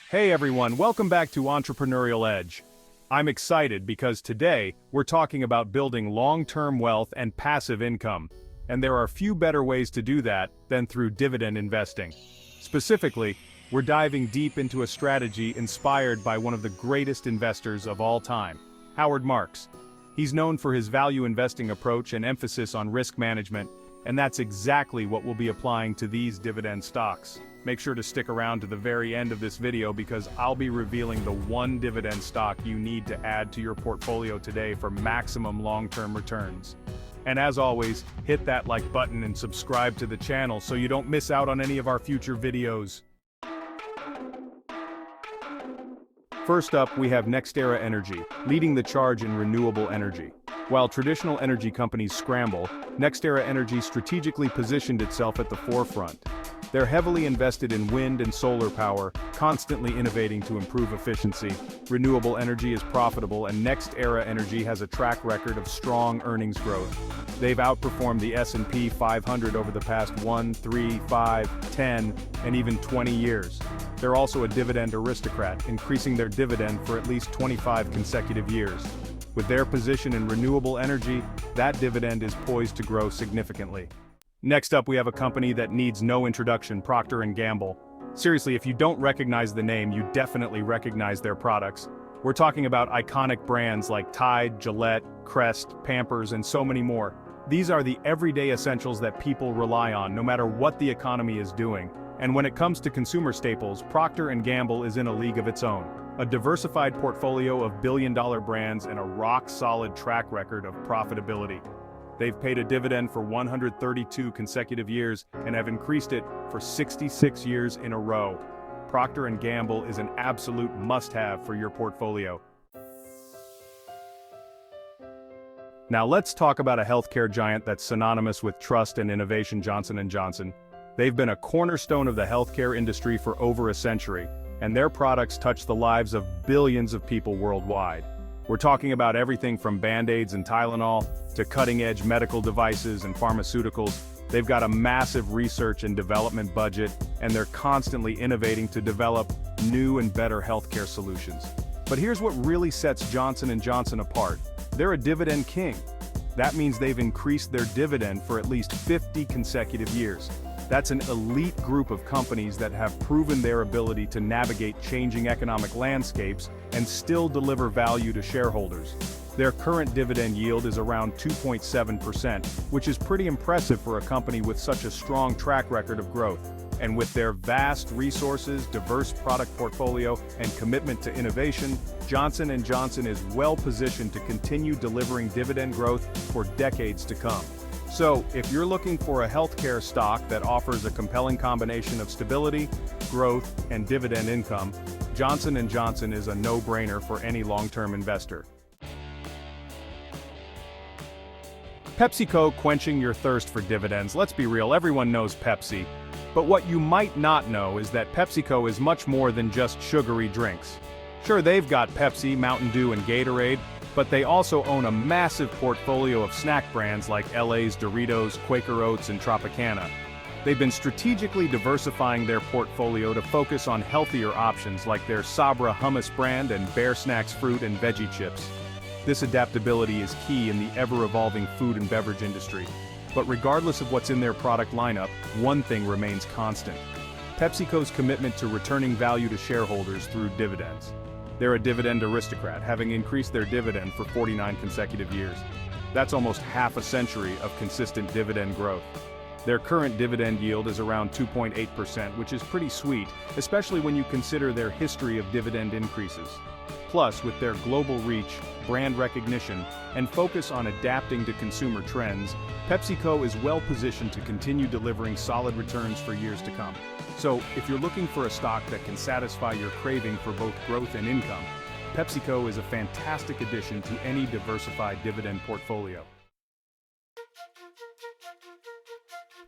Hey everyone, welcome back to Entrepreneurial Edge. I'm excited because today, we're talking about building long-term wealth and passive income. And there are few better ways to do that than through dividend investing. Specifically, we're diving deep into a strategy inspired by one of the greatest investors of all time, Howard Marks. He's known for his value investing approach and emphasis on risk management, and that's exactly what we'll be applying to these dividend stocks. Make sure to stick around to the very end of this video because I'll be revealing the one dividend stock you need to add to your portfolio today for maximum long-term returns. And as always, hit that like button and subscribe to the channel so you don't miss out on any of our future videos. First up, we have NextEra Energy, leading the charge in renewable energy. While traditional energy companies scramble, NextEra Energy strategically positioned itself at the forefront. They're heavily invested in wind and solar power, constantly innovating to improve efficiency. Renewable energy is profitable, and NextEra Energy has a track record of strong earnings growth. They've outperformed the S&P 500 over the past 1, 3, 5, 10, and even 20 years. They're also a Dividend Aristocrat, increasing their dividend for at least 25 consecutive years. With their position in renewable energy, that dividend is poised to grow significantly. Next up, we have a company that needs no introduction, Procter Gamble. Seriously, if you don't recognize the name, you definitely recognize their products. We're talking about iconic brands like Tide, Gillette, Crest, Pampers, and so many more. These are the everyday essentials that people rely on, no matter what the economy is doing. And when it comes to consumer staples, Procter & Gamble is in a league of its own. A diversified portfolio of billion-dollar brands and a rock-solid track record of profitability. They've paid a dividend for 132 consecutive years and have increased it for 66 years in a row. Procter & Gamble is an absolute must-have for your portfolio. Now let's talk about a healthcare giant that's synonymous with trust and innovation, Johnson & Johnson. They've been a cornerstone of the healthcare industry for over a century, and their products touch the lives of billions of people worldwide. We're talking about everything from Band-Aids and Tylenol to cutting-edge medical devices and pharmaceuticals. They've got a massive research and development budget, and they're constantly innovating to develop new and better healthcare solutions. But here's what really sets Johnson & Johnson apart. They're a dividend king. That means they've increased their dividend for at least 50 consecutive years. That's an elite group of companies that have proven their ability to navigate changing economic landscapes and still deliver value to shareholders. Their current dividend yield is around 2.7%, which is pretty impressive for a company with such a strong track record of growth. And with their vast resources, diverse product portfolio, and commitment to innovation, Johnson & Johnson is well positioned to continue delivering dividend growth for decades to come. So, if you're looking for a healthcare stock that offers a compelling combination of stability, growth, and dividend income, Johnson & Johnson is a no-brainer for any long-term investor. PepsiCo, quenching your thirst for dividends. Let's be real, everyone knows Pepsi. But what you might not know is that PepsiCo is much more than just sugary drinks. Sure, they've got Pepsi, Mountain Dew, and Gatorade, but they also own a massive portfolio of snack brands like LA's Doritos, Quaker Oats, and Tropicana. They've been strategically diversifying their portfolio to focus on healthier options like their Sabra hummus brand and Bear Snacks fruit and veggie chips. This adaptability is key in the ever-evolving food and beverage industry. But regardless of what's in their product lineup, one thing remains constant: PepsiCo's commitment to returning value to shareholders through dividends. They're a dividend aristocrat, having increased their dividend for 49 consecutive years. That's almost half a century of consistent dividend growth. Their current dividend yield is around 2.8%, which is pretty sweet, especially when you consider their history of dividend increases. Plus, with their global reach, brand recognition, and focus on adapting to consumer trends, PepsiCo is well positioned to continue delivering solid returns for years to come. So, if you're looking for a stock that can satisfy your craving for both growth and income, PepsiCo is a fantastic addition to any diversified dividend portfolio.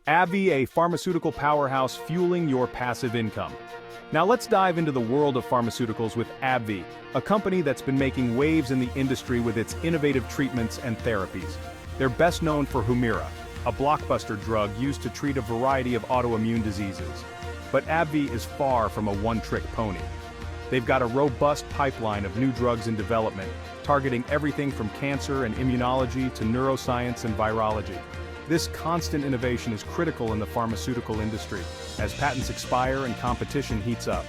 AbbVie, a pharmaceutical powerhouse fueling your passive income. Now let's dive into the world of pharmaceuticals with AbbVie, a company that's been making waves in the industry with its innovative treatments and therapies. They're best known for Humira, a blockbuster drug used to treat a variety of autoimmune diseases. But AbbVie is far from a one-trick pony. They've got a robust pipeline of new drugs in development, targeting everything from cancer and immunology to neuroscience and virology. This constant innovation is critical in the pharmaceutical industry, as patents expire and competition heats up.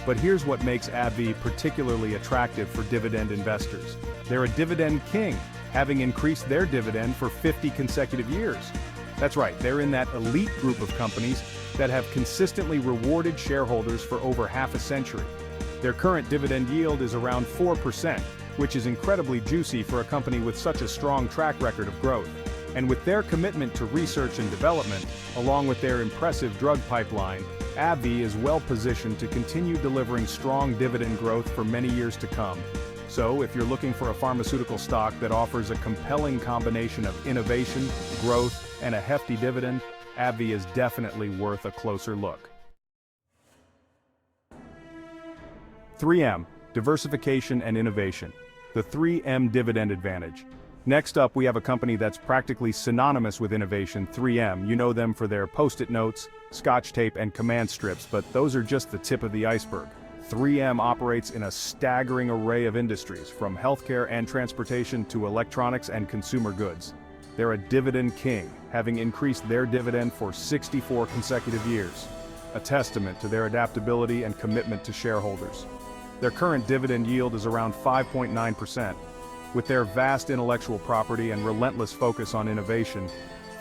But here's what makes AbbVie particularly attractive for dividend investors. They're a dividend king, having increased their dividend for 50 consecutive years. That's right, they're in that elite group of companies that have consistently rewarded shareholders for over half a century. Their current dividend yield is around 4%, which is incredibly juicy for a company with such a strong track record of growth. And with their commitment to research and development, along with their impressive drug pipeline, AbbVie is well positioned to continue delivering strong dividend growth for many years to come. So, if you're looking for a pharmaceutical stock that offers a compelling combination of innovation, growth, and a hefty dividend, AbbVie is definitely worth a closer look. 3M, diversification and innovation. The 3M Dividend Advantage. Next up, we have a company that's practically synonymous with innovation, 3M. You know them for their Post-it notes, Scotch tape, and command strips, but those are just the tip of the iceberg. 3M operates in a staggering array of industries, from healthcare and transportation to electronics and consumer goods. They're a dividend king, having increased their dividend for 64 consecutive years, a testament to their adaptability and commitment to shareholders. Their current dividend yield is around 5.9%. With their vast intellectual property and relentless focus on innovation,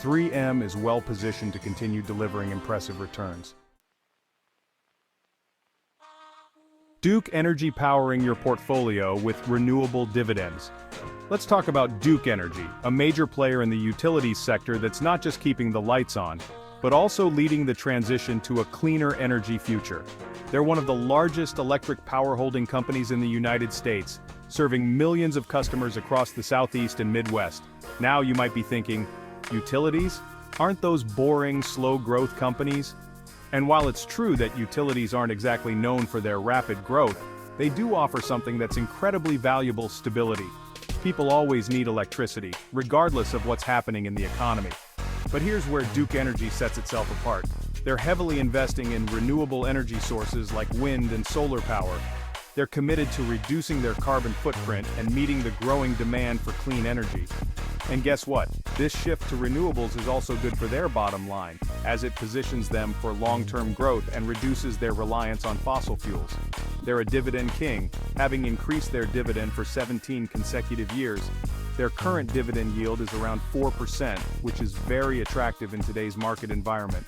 3M is well positioned to continue delivering impressive returns. Duke Energy, powering your portfolio with renewable dividends. Let's talk about Duke Energy, a major player in the utilities sector that's not just keeping the lights on, but also leading the transition to a cleaner energy future. They're one of the largest electric power holding companies in the United States, serving millions of customers across the Southeast and Midwest. Now you might be thinking, utilities? Aren't those boring, slow growth companies? And while it's true that utilities aren't exactly known for their rapid growth, they do offer something that's incredibly valuable: stability. People always need electricity, regardless of what's happening in the economy. But here's where Duke Energy sets itself apart. They're heavily investing in renewable energy sources like wind and solar power. They're committed to reducing their carbon footprint and meeting the growing demand for clean energy. And guess what? This shift to renewables is also good for their bottom line, as it positions them for long-term growth and reduces their reliance on fossil fuels. They're a dividend king, having increased their dividend for 17 consecutive years. Their current dividend yield is around 4%, which is very attractive in today's market environment.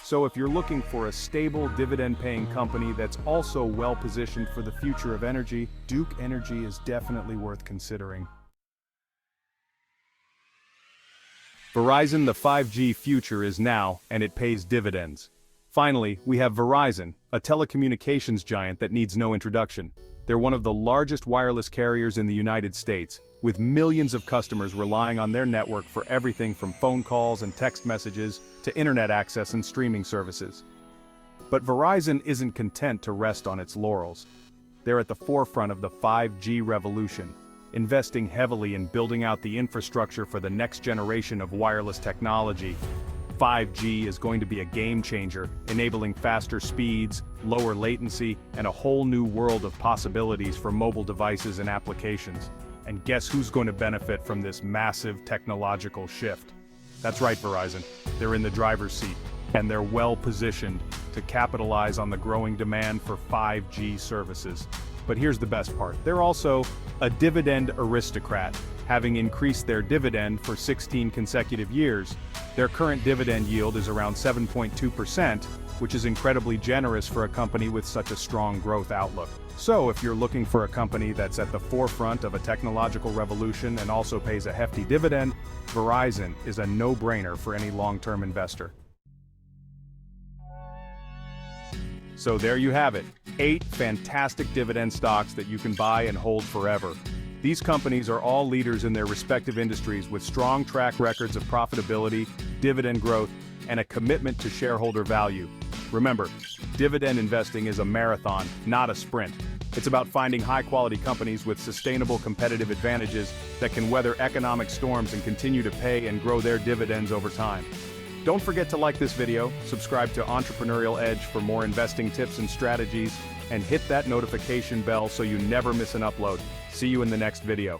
So if you're looking for a stable dividend-paying company that's also well-positioned for the future of energy, Duke Energy is definitely worth considering. Verizon, the 5G future is now, and it pays dividends. Finally, we have Verizon, a telecommunications giant that needs no introduction. They're one of the largest wireless carriers in the United States, with millions of customers relying on their network for everything from phone calls and text messages to internet access and streaming services. But Verizon isn't content to rest on its laurels. They're at the forefront of the 5G revolution, investing heavily in building out the infrastructure for the next generation of wireless technology. 5G is going to be a game changer, enabling faster speeds, lower latency, and a whole new world of possibilities for mobile devices and applications. And guess who's going to benefit from this massive technological shift? That's right, Verizon. They're in the driver's seat, and they're well positioned to capitalize on the growing demand for 5G services. But here's the best part. They're also a dividend aristocrat, having increased their dividend for 16 consecutive years. Their current dividend yield is around 7.2%, which is incredibly generous for a company with such a strong growth outlook. So if you're looking for a company that's at the forefront of a technological revolution and also pays a hefty dividend, Verizon is a no-brainer for any long-term investor. So there you have it, 8 fantastic dividend stocks that you can buy and hold forever. These companies are all leaders in their respective industries with strong track records of profitability, dividend growth, and a commitment to shareholder value. Remember, dividend investing is a marathon, not a sprint. It's about finding high-quality companies with sustainable competitive advantages that can weather economic storms and continue to pay and grow their dividends over time. Don't forget to like this video, subscribe to Entrepreneurial Edge for more investing tips and strategies, and hit that notification bell so you never miss an upload. See you in the next video.